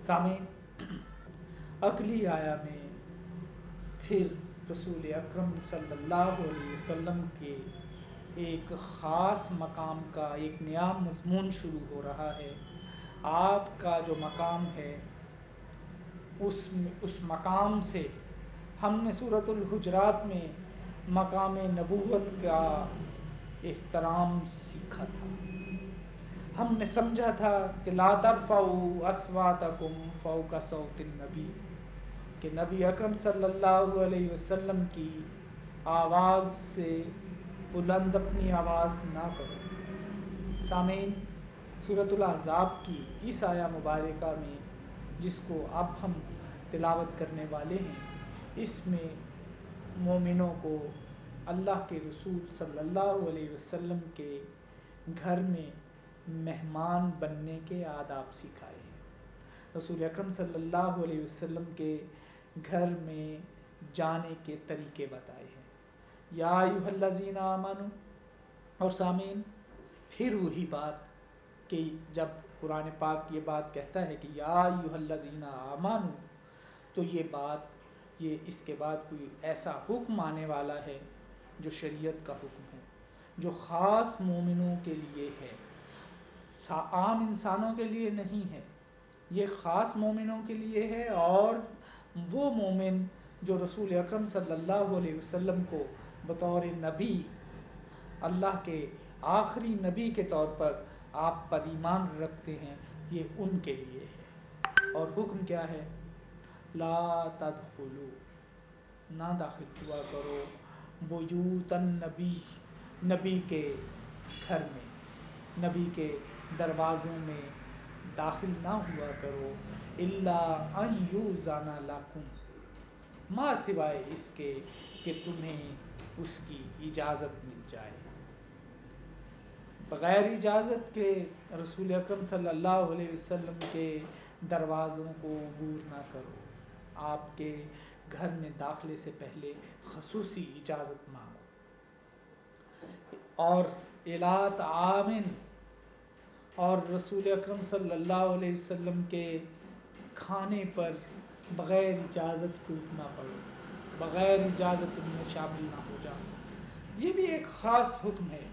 سامعین، اگلی آیا میں پھر رسول اکرم صلی اللہ علیہ وسلم کے ایک خاص مقام کا ایک نیا مضمون شروع ہو رہا ہے۔ آپ کا جو مقام ہے اس مقام سے ہم نے سورۃ الحجرات میں مقام نبوت کا احترام سیکھا تھا۔ ہم نے سمجھا تھا کہ لا ترفعوا اصواتکم فوق صوت النبی، کہ نبی اکرم صلی اللہ علیہ وسلم کی آواز سے بلند اپنی آواز نہ کرو۔ سامعین، سورۃ الاحزاب کی اس آیہ مبارکہ میں جس کو اب ہم تلاوت کرنے والے ہیں، اس میں مومنوں کو اللہ کے رسول صلی اللہ علیہ وسلم کے گھر میں مہمان بننے کے آداب سکھائے ہیں۔ رسول اکرم صلی اللہ علیہ وسلم کے گھر میں جانے کے طریقے بتائے ہیں۔ یا ایھا الذین آمنوا، اور سامعین پھر وہی بات کہ جب قرآن پاک یہ بات کہتا ہے کہ یا ایھا الذین آمنوا، تو یہ بات اس کے بعد کوئی ایسا حکم آنے والا ہے جو شریعت کا حکم ہے، جو خاص مومنوں کے لیے ہے، عام انسانوں کے لیے نہیں ہے۔ یہ خاص مومنوں کے لیے ہے، اور وہ مومن جو رسول اکرم صلی اللہ علیہ وسلم کو بطور نبی، اللہ کے آخری نبی کے طور پر آپ پر ایمان رکھتے ہیں، یہ ان کے لیے ہے۔ اور حکم کیا ہے؟ لا تدخلوا، نہ داخل ہوا کرو، بیوت النبی، نبی کے گھر میں، نبی کے دروازوں میں داخل نہ ہوا کرو، الا ان یؤذن لکم، ما سوائے اس کے کہ تمہیں اس کی اجازت مل جائے۔ بغیر اجازت کے رسول اکرم صلی اللہ علیہ وسلم کے دروازوں کو عبور نہ کرو، آپ کے گھر میں داخلے سے پہلے خصوصی اجازت مانگو۔ اور الا طعام، اور رسول اکرم صلی اللہ علیہ وسلم کے کھانے پر بغیر اجازت ٹوٹ نہ پڑو، بغیر اجازت ان میں شامل نہ ہو جاؤ۔ یہ بھی ایک خاص حکم ہے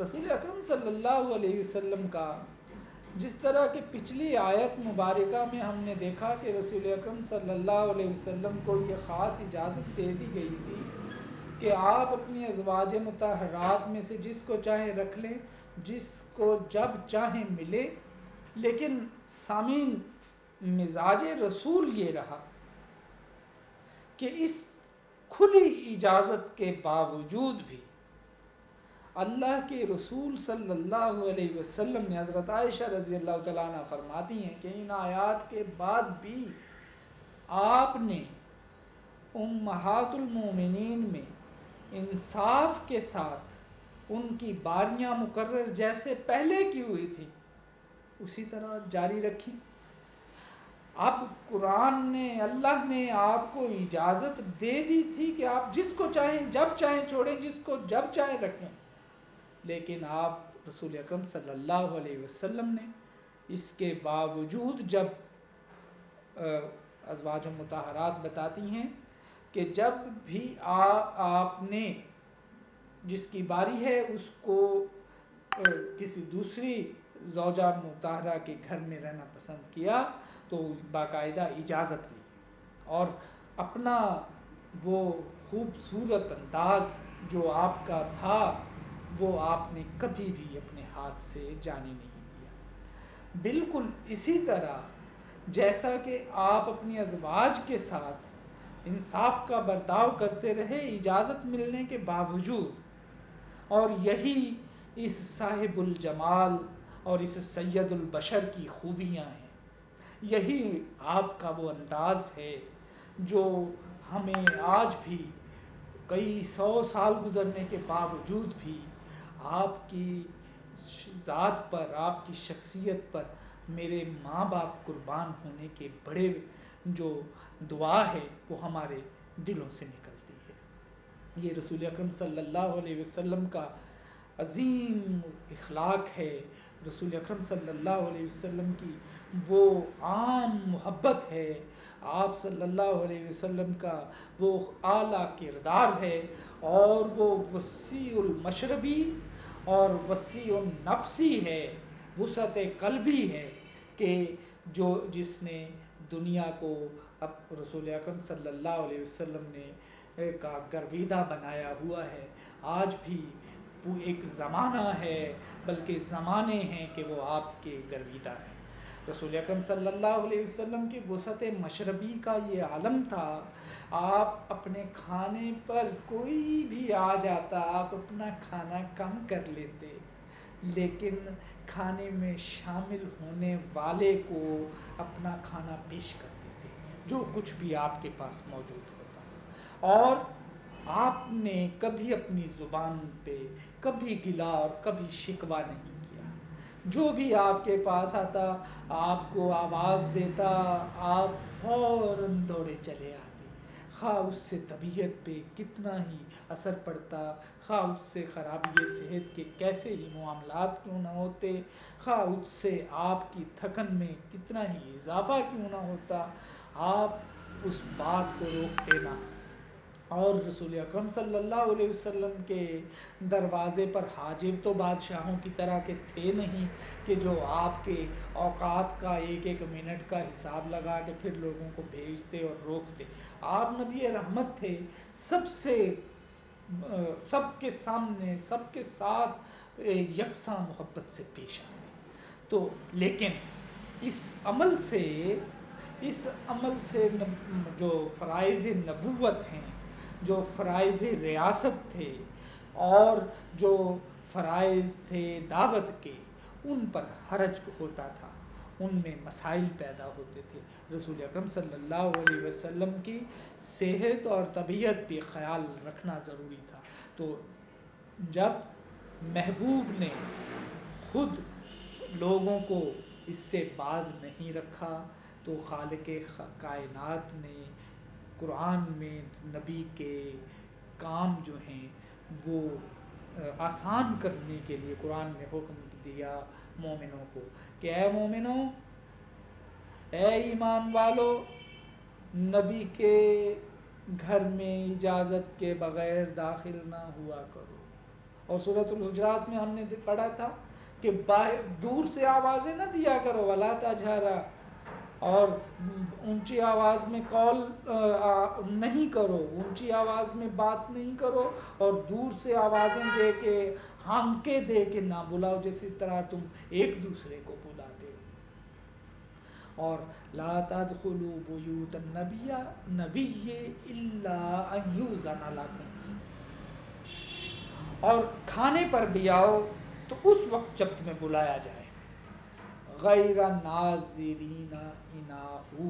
رسول اکرم صلی اللہ علیہ وسلم کا۔ جس طرح کہ پچھلی آیت مبارکہ میں ہم نے دیکھا کہ رسول اکرم صلی اللہ علیہ وسلم کو یہ خاص اجازت دے دی گئی تھی کہ آپ اپنی ازواج مطہرات میں سے جس کو چاہیں رکھ لیں، جس کو جب چاہیں ملے، لیکن سامعین مزاج رسول یہ رہا کہ اس کھلی اجازت کے باوجود بھی اللہ کے رسول صلی اللہ علیہ وسلم نے، حضرت عائشہ رضی اللہ تعالیٰ عنہ فرماتی ہیں کہ ان آیات کے بعد بھی آپ نے امہات المومنین میں انصاف کے ساتھ ان کی باریاں مقرر جیسے پہلے کی ہوئی تھی اسی طرح جاری رکھی۔ اب قرآن نے، اللہ نے آپ کو اجازت دے دی تھی کہ آپ جس کو چاہیں جب چاہیں چھوڑیں، جس کو جب چاہیں رکھیں، لیکن آپ رسول اکرم صلی اللہ علیہ وسلم نے اس کے باوجود، جب ازواج مطہرات بتاتی ہیں کہ جب بھی آپ نے جس کی باری ہے اس کو کسی دوسری زوجہ مطہرہ کے گھر میں رہنا پسند کیا تو باقاعدہ اجازت لی، اور اپنا وہ خوبصورت انداز جو آپ کا تھا وہ آپ نے کبھی بھی اپنے ہاتھ سے جانے نہیں دیا۔ بالکل اسی طرح جیسا کہ آپ اپنی ازواج کے ساتھ انصاف کا برتاؤ کرتے رہے اجازت ملنے کے باوجود، اور یہی اس صاحب الجمال اور اس سید البشر کی خوبیاں ہیں، یہی آپ کا وہ انداز ہے جو ہمیں آج بھی کئی 100 سال گزرنے کے باوجود بھی آپ کی ذات پر، آپ کی شخصیت پر میرے ماں باپ قربان ہونے کے بڑے جو دعا ہے وہ ہمارے دلوں سے نکلتی ہے۔ یہ رسول اکرم صلی اللہ علیہ وسلم کا عظیم اخلاق ہے رسول اکرم صلی اللہ علیہ وسلم کی، وہ عام محبت ہے آپ صلی اللہ علیہ وسلم کا، وہ اعلیٰ کردار ہے، اور وہ وسیع المشربی اور وسیع النفسی ہے، وسعت قلبی ہے، کہ جس نے دنیا کو اب رسول اکرم صلی اللہ علیہ وسلم نے کا گرویدہ بنایا ہوا ہے۔ آج بھی ایک زمانہ ہے، بلکہ زمانے ہیں کہ وہ آپ کے گرویدہ ہیں۔ رسول اکرم صلی اللہ علیہ وسلم کی وسعت مشربی کا یہ عالم تھا، آپ اپنے کھانے پر کوئی بھی آ جاتا، آپ اپنا کھانا کم کر لیتے، لیکن کھانے میں شامل ہونے والے کو اپنا کھانا پیش کر دیتے، جو کچھ بھی آپ کے پاس موجود ہوتا، اور آپ نے کبھی اپنی زبان پہ کبھی گلا اور کبھی شکوہ نہیں کیا، جو بھی آپ کے پاس آتا آپ کو آواز دیتا، آپ فوراً دوڑے چلے آتے، خواہ اس سے طبیعت پہ کتنا ہی اثر پڑتا، خواہ اس سے خرابی صحت کے کیسے ہی معاملات کیوں نہ ہوتے، خواہ اس سے آپ کی تھکن میں کتنا ہی اضافہ کیوں نہ ہوتا، آپ اس بات کو روکتے نہ۔ اور رسول اکرم صلی اللہ علیہ وسلم کے دروازے پر حاجب تو بادشاہوں کی طرح کے تھے نہیں کہ جو آپ کے اوقات کا ایک ایک منٹ کا حساب لگا کے پھر لوگوں کو بھیجتے اور روکتے۔ آپ نبی رحمت تھے، سب کے سامنے سب کے ساتھ یکساں محبت سے پیش آتے۔ تو لیکن اس عمل سے جو فرائض نبوت ہیں، جو فرائض ریاست تھے، اور جو فرائض تھے دعوت کے، ان پر حرج ہوتا تھا، ان میں مسائل پیدا ہوتے تھے۔ رسول اکرم صلی اللہ علیہ وسلم کی صحت اور طبیعت پہ خیال رکھنا ضروری تھا۔ تو جب محبوب نے خود لوگوں کو اس سے باز نہیں رکھا، تو خالق کائنات نے قرآن میں نبی کے کام جو ہیں وہ آسان کرنے کے لیے قرآن نے حکم دیا مومنوں کو کہ اے مومنوں، اے ایمان والو، نبی کے گھر میں اجازت کے بغیر داخل نہ ہوا کرو۔ اور سورۃ الحجرات میں ہم نے پڑھا تھا کہ دور سے آوازیں نہ دیا کرو، ولا تجہرا، اور اونچی آواز میں کال نہیں کرو، اونچی آواز میں بات نہیں کرو، اور دور سے آوازیں دے کے ہانکے دے کے نہ بلاؤ، جیسی طرح تم ایک دوسرے کو بلاتے ہو۔ اور لا تدخلوا بیوت النبی الا ان یؤذن لکم، اور کھانے پر بھی آؤ تو اس وقت جب تمہیں بلایا جائے، غیر ناظرین اناہ،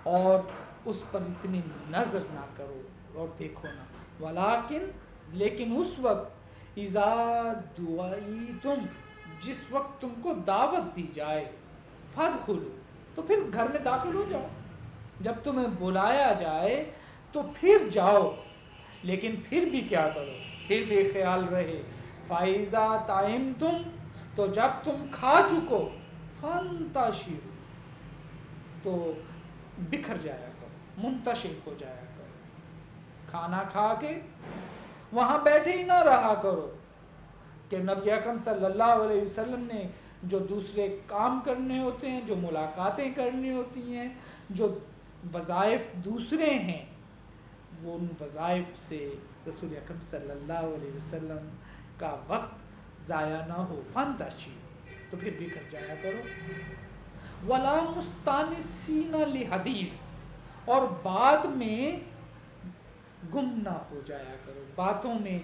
اور اس پر اتنی نظر نہ کرو اور دیکھو نہ، ولیکن، لیکن اس وقت اذا دعیتم، جس وقت تم کو دعوت دی جائے، فادخلوا، تو پھر گھر میں داخل ہو جاؤ، جب تمہیں بلایا جائے تو پھر جاؤ، لیکن پھر بھی کیا کرو، پھر بھی خیال رہے، فَإِذَا طَعِمْتُمْ، تو جب تم کھا چکو، فَانْتَشِرُوا، تو بکھر جایا کرو، منتشر ہو جایا کرو، کھانا کھا کے وہاں بیٹھے ہی نہ رہا کرو، کہ نبی اکرم صلی اللہ علیہ وسلم نے جو دوسرے کام کرنے ہوتے ہیں، جو ملاقاتیں کرنی ہوتی ہیں، جو وظائف دوسرے ہیں، وہ ان وظائف سے رسول اکرم صلی اللہ علیہ وسلم کا وقت ضائع نہ ہو، فانتشروا، تو پھر بکھر جایا کرو، ولا مستانسین لحدیث، اور بعد میں گم نہ ہو جایا کرو، باتوں میں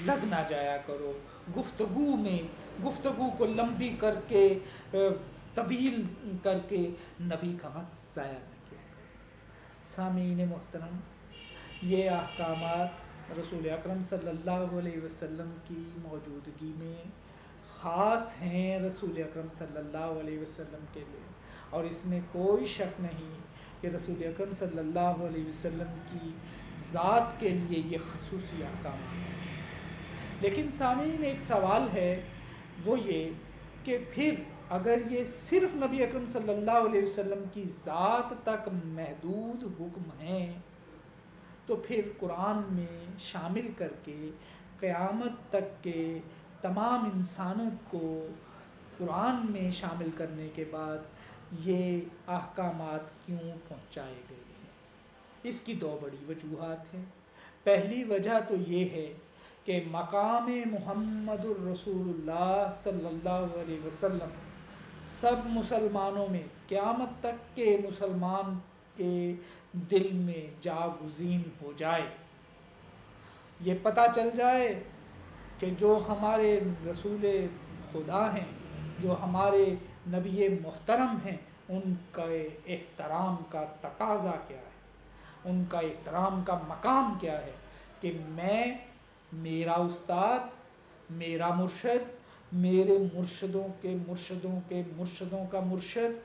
لگ نہ جایا کرو، گفتگو کو لمبی کر کے طویل کر کے نبی کا وقت ضائع نہ کیا کرو۔ سامعین محترم، یہ احکامات رسول اکرم صلی اللہ علیہ وسلم کی موجودگی میں خاص ہیں رسول اکرم صلی اللہ علیہ وسلم کے لیے، اور اس میں کوئی شک نہیں کہ رسول اکرم صلی اللہ علیہ وسلم کی ذات کے لیے یہ خصوصی احکامات ہیں۔ لیکن سامعین ایک سوال ہے، وہ یہ کہ پھر اگر یہ صرف نبی اکرم صلی اللہ علیہ وسلم کی ذات تک محدود حکم ہیں تو پھر قرآن میں شامل کر کے قیامت تک کے تمام انسانوں کو قرآن میں شامل کرنے کے بعد یہ احکامات کیوں پہنچائے گئے ہیں؟ اس کی دو بڑی وجوہات ہیں۔ پہلی وجہ تو یہ ہے کہ مقام محمد الرسول اللہ صلی اللہ علیہ وسلم سب مسلمانوں میں قیامت تک کے مسلمان کے دل میں جاگزین ہو جائے، یہ پتہ چل جائے کہ جو ہمارے رسول خدا ہیں، جو ہمارے نبی محترم ہیں، ان کا احترام کا تقاضا کیا ہے، ان کا احترام کا مقام کیا ہے، کہ میں، میرا استاد، میرا مرشد، میرے مرشدوں کے مرشدوں کے مرشدوں کا مرشد،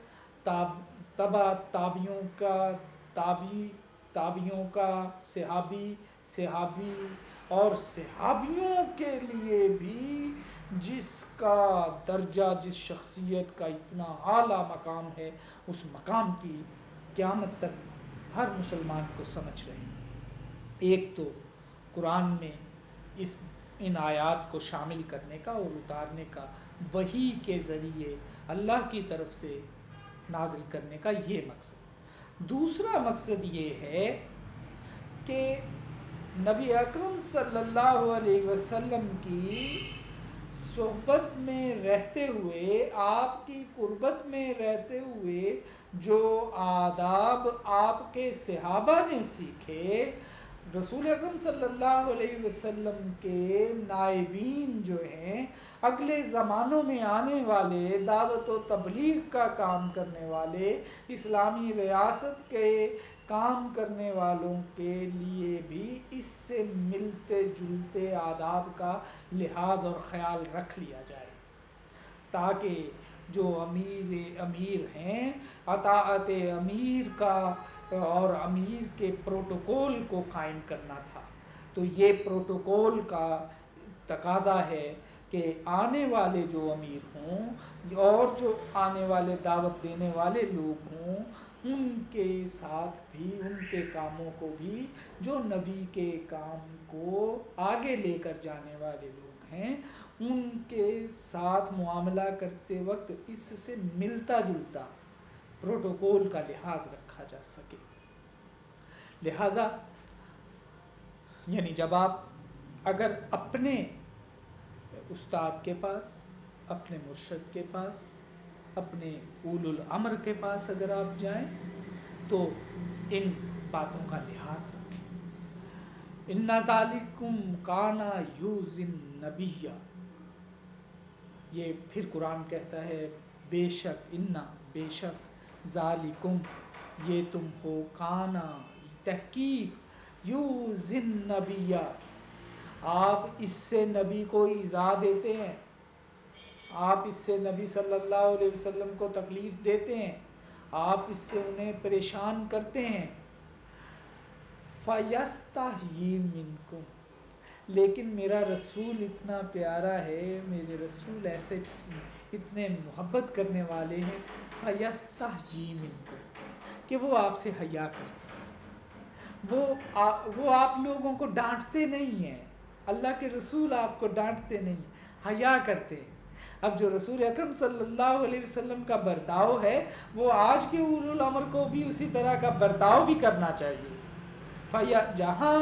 تبع تابعیوں کا تابعی، تابعیوں کا صحابی، صحابی اور صحابیوں کے لیے بھی جس کا درجہ، جس شخصیت کا اتنا اعلیٰ مقام ہے، اس مقام کی قیامت تک ہر مسلمان کو سمجھ رہے ہیں۔ ایک تو قرآن میں ان آیات کو شامل کرنے کا اور اتارنے کا، وحی کے ذریعے اللہ کی طرف سے نازل کرنے کا یہ مقصد۔ دوسرا مقصد یہ ہے کہ نبی اکرم صلی اللہ علیہ وسلم کی صحبت میں رہتے ہوئے، آپ کی قربت میں رہتے ہوئے جو آداب آپ کے صحابہ نے سیکھے، رسول اکرم صلی اللہ علیہ وسلم کے نائبین جو ہیں، اگلے زمانوں میں آنے والے، دعوت و تبلیغ کا کام کرنے والے، اسلامی ریاست کے کام کرنے والوں کے لیے بھی اس سے ملتے جلتے آداب کا لحاظ اور خیال رکھ لیا جائے، تاکہ جو امیر ہیں، اطاعت امیر کا اور امیر کے پروٹوکول کو قائم کرنا تھا۔ تو یہ پروٹوکول کا تقاضا ہے کہ آنے والے جو امیر ہوں اور جو آنے والے دعوت دینے والے لوگ ہوں، ان کے ساتھ بھی، ان کے کاموں کو بھی، جو نبی کے کام کو آگے لے کر جانے والے لوگ ہیں، ان کے ساتھ معاملہ کرتے وقت اس سے ملتا جلتا پروٹوکول کا لحاظ رکھا جا سکے۔ لہٰذا یعنی جب آپ اگر اپنے استاد کے پاس، اپنے مرشد کے پاس، اپنے اولو الامر کے پاس اگر آپ جائیں تو ان باتوں کا لحاظ رکھیں۔ ان ذالکم کان یؤذی النبی، یہ پھر قرآن کہتا ہے بے شک، بے شک، ذالکم، یہ تم ہو، کانا، تحقیق، یؤذی النبی، آپ اس سے نبی کو ایذا دیتے ہیں، آپ اس سے نبی صلی اللہ علیہ وسلم کو تکلیف دیتے ہیں، آپ اس سے انہیں پریشان کرتے ہیں۔ فَيَسْتَحْيِي مِنْكُمْ، لیکن میرا رسول اتنا پیارا ہے، میرے رسول ایسے اتنے محبت کرنے والے ہیں، فَيَسْتَحْيِي مِنْكُمْ، کہ وہ آپ سے حیا کرتے ہیں، وہ آپ لوگوں کو ڈانٹتے نہیں ہیں، اللہ کے رسول آپ کو ڈانٹتے نہیں، حیا کرتے ہیں۔ اب جو رسول اکرم صلی اللہ علیہ وسلم کا برتاؤ ہے، وہ آج کے اولو الامر کو بھی اسی طرح کا برتاؤ بھی کرنا چاہیے۔ جہاں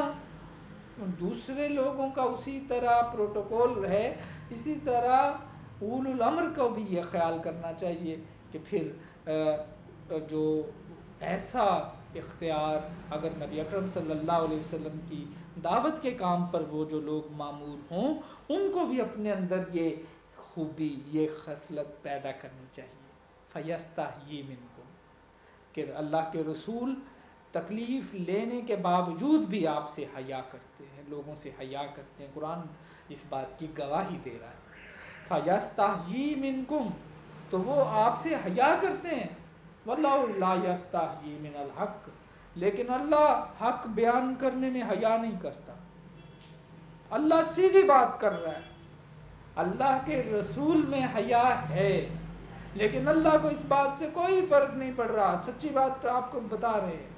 دوسرے لوگوں کا اسی طرح پروٹوکول ہے، اسی طرح اولو الامر کو بھی یہ خیال کرنا چاہیے کہ پھر جو ایسا اختیار اگر نبی اکرم صلی اللہ علیہ وسلم کی دعوت کے کام پر وہ جو لوگ مامور ہوں، ان کو بھی اپنے اندر یہ خوبی، یہ خصلت پیدا کرنی چاہیے۔ فَيَسْتَحْيِي مِنْكُمْ، کہ اللہ کے رسول تکلیف لینے کے باوجود بھی آپ سے حیا کرتے ہیں، لوگوں سے حیا کرتے ہیں۔ قرآن اس بات کی گواہی دے رہا ہے۔ فَيَسْتَحْيِي مِنْكُمْ، تو وہ آپ سے حیا کرتے ہیں۔ وَاللَّهُ لَا يَسْتَحْيِي مِنَ الْحَقِّ، لیکن اللہ حق بیان کرنے میں حیا نہیں کرتا۔ اللہ سیدھی بات کر رہا ہے، اللہ کے رسول میں حیا ہے، لیکن اللہ کو اس بات سے کوئی فرق نہیں پڑ رہا، سچی بات آپ کو بتا رہے ہیں۔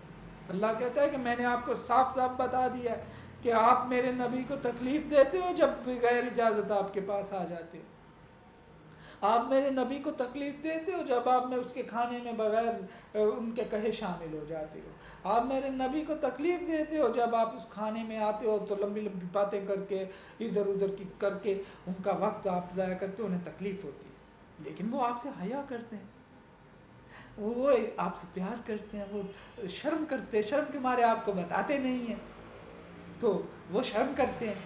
اللہ کہتا ہے کہ میں نے آپ کو صاف صاف بتا دیا ہے کہ آپ میرے نبی کو تکلیف دیتے ہو جب بغیر اجازت آپ کے پاس آ جاتے ہو، آپ میرے نبی کو تکلیف دیتے ہو جب آپ میں اس کے کھانے میں بغیر ان کے کہے شامل ہو جاتے ہو، آپ میرے نبی کو تکلیف دیتے ہو جب آپ اس کھانے میں آتے ہو تو لمبی لمبی باتیں کر کے ادھر ادھر کی کر کے ان کا وقت آپ ضائع کرتے ہو، انہیں تکلیف ہوتی ہے، لیکن وہ آپ سے حیا کرتے ہیں، وہ آپ سے پیار کرتے ہیں، وہ شرم کرتے ہیں، شرم کے مارے آپ کو بتاتے نہیں ہیں، تو وہ شرم کرتے ہیں،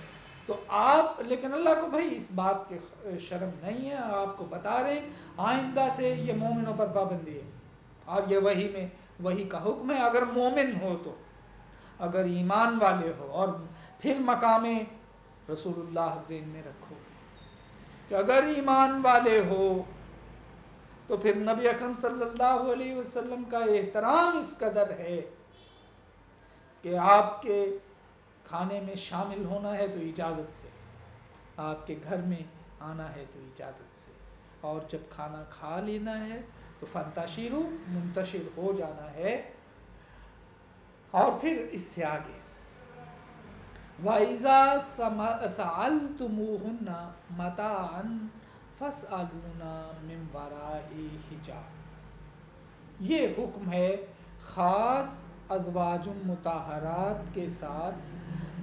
تو آپ، لیکن اللہ کو بھائی اس بات کی شرم نہیں ہے، آپ کو بتا رہے ہیں آئندہ سے یہ مومنوں پر پابندی ہے، اور یہ وہی کا حکم ہے، اگر مومن ہو تو، اگر ایمان والے ہو، اور پھر مقام رسول اللہ ذہن میں رکھو کہ اگر ایمان والے ہو تو پھر نبی اکرم صلی اللہ علیہ وسلم کا احترام اس قدر ہے کہ آپ کے کھانے میں شامل ہونا ہے تو اجازت سے، آپ کے گھر میں آنا ہے تو اجازت سے، اور جب کھانا کھا لینا ہے تو فانتشروا، منتشر ہو جانا ہے، اور پھر اس سے آگے وَإِذَا سَأَلْتُمُوهُنَّ مَتَاعًا فَاسْأَلُونَ مِنْ وَرَاءِ حِجَابٍ، یہ حکم ہے خاص ازواج مطہرات کے ساتھ،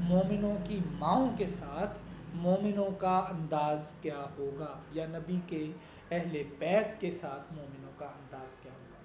مومنوں کی ماؤں کے ساتھ مومنوں کا انداز کیا ہوگا، یا نبی کے اہل بیت کے ساتھ مومنوں کا انداز کیا ہوگا۔